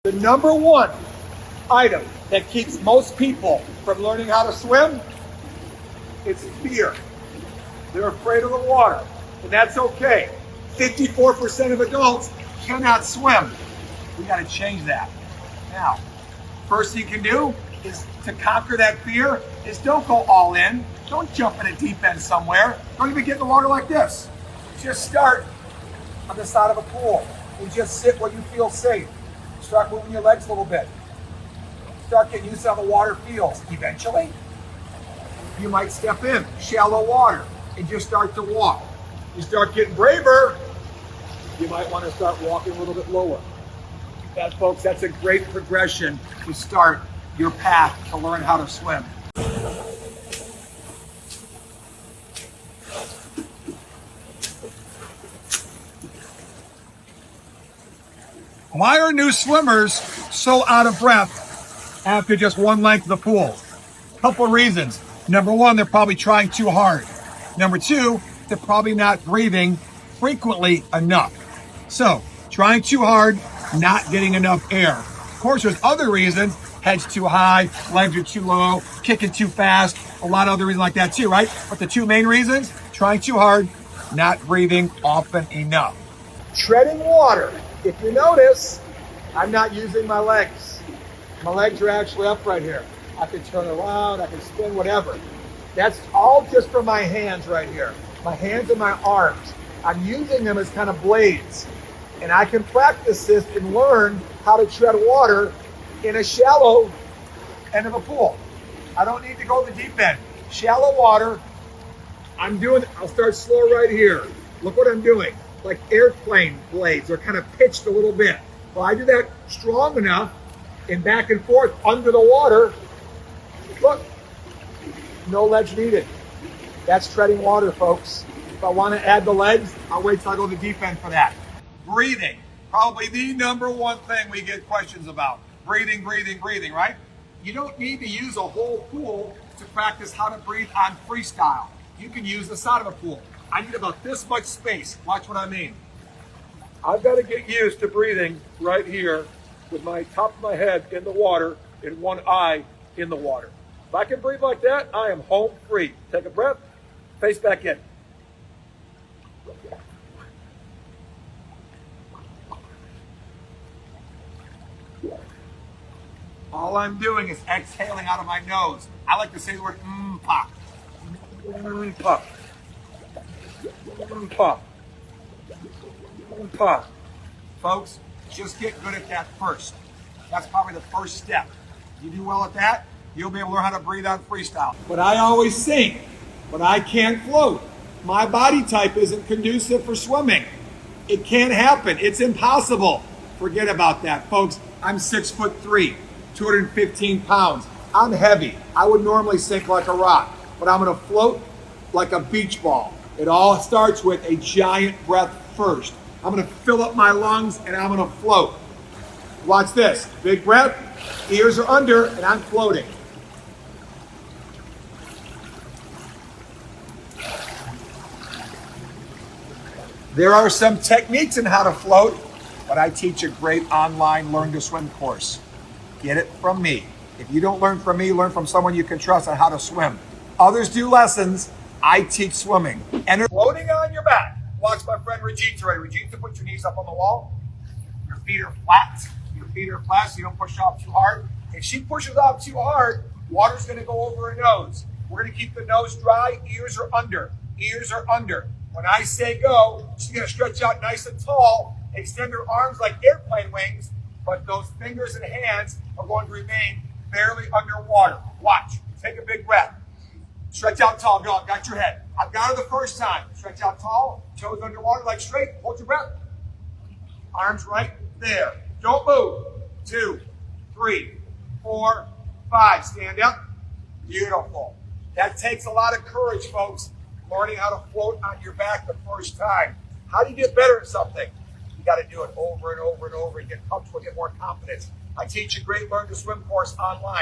The number one item that keeps most people from learning how to swim is fear. They're afraid of the water, and that's okay. 54% of adults cannot swim. We got to change that. Now, first thing you can do is to conquer that fear is don't go all in. Don't jump in a deep end somewhere. Don't even get in the water like this. Just start on the side of a pool and just sit where you feel safe. Start moving your legs a little bit. Start getting used to how the water feels. Eventually, you might step in shallow water and just start to walk. You start getting braver, you might want to start walking a little bit lower. That, folks, that's a great progression to start your path to learn how to swim. Why are new swimmers so out of breath after just one length of the pool? Couple reasons. Number one, they're probably trying too hard. Number two, they're probably not breathing frequently enough. So, trying too hard, not getting enough air. Of course, there's other reasons. Head's too high, legs are too low, kicking too fast, a lot of other reasons like that too, right? But the two main reasons, trying too hard, not breathing often enough. Treading water. If you notice, I'm not using my legs. My legs are actually up right here. I can turn around, I can spin, whatever. That's all just for my hands right here. My hands and my arms. I'm using them as kind of blades. And I can practice this and learn how to tread water in a shallow end of a pool. I don't need to go to the deep end. Shallow water, I'll start slow right here. Look what I'm doing. Like airplane blades, they're kind of pitched a little bit. Well, I do that strong enough and back and forth under the water. Look, no legs needed. That's treading water, folks. If I want to add the legs, I'll wait till I go to the deep end for that. Breathing, probably the number one thing we get questions about. Breathing, right? You don't need to use a whole pool to practice how to breathe on freestyle. You can use the side of a pool. I need about this much space. Watch what I mean. I've got to get used to breathing right here with my top of my head in the water and one eye in the water. If I can breathe like that, I am home free. Take a breath, face back in. All I'm doing is exhaling out of my nose. I like to say the word pop. Pop. Pop. Pop. Folks, just get good at that first. That's probably the first step. You do well at that, you'll be able to learn how to breathe on freestyle. But I always sink, but I can't float. My body type isn't conducive for swimming. It can't happen. It's impossible. Forget about that, folks. I'm 6'3", 215 pounds. I'm heavy. I would normally sink like a rock, but I'm gonna float like a beach ball. It all starts with a giant breath first. I'm gonna fill up my lungs and I'm gonna float. Watch this. Big breath, ears are under, and I'm floating. There are some techniques in how to float, but I teach a great online Learn to Swim course. Get it from me. If you don't learn from me, learn from someone you can trust on how to swim. Others do lessons. I teach swimming. And floating on your back. Watch my friend Regina. Regina, put your knees up on the wall. Your feet are flat. Your feet are flat so you don't push off too hard. If she pushes off too hard, water's going to go over her nose. We're going to keep the nose dry. Ears are under. Ears are under. When I say go, she's going to stretch out nice and tall, extend her arms like airplane wings, but those fingers and hands are going to remain barely underwater. Watch. Take a big breath. Stretch out tall. Go. Got your head. I've got her the first time. Stretch out tall. Toes underwater, legs straight. Hold your breath. Arms right there. Don't move. 2, 3, 4, 5. Stand up. Beautiful. That takes a lot of courage, folks. Learning how to float on your back the first time. How do you get better at something? You got to do it over and over and over and get comfortable, get more confidence. I teach a great Learn to Swim course online.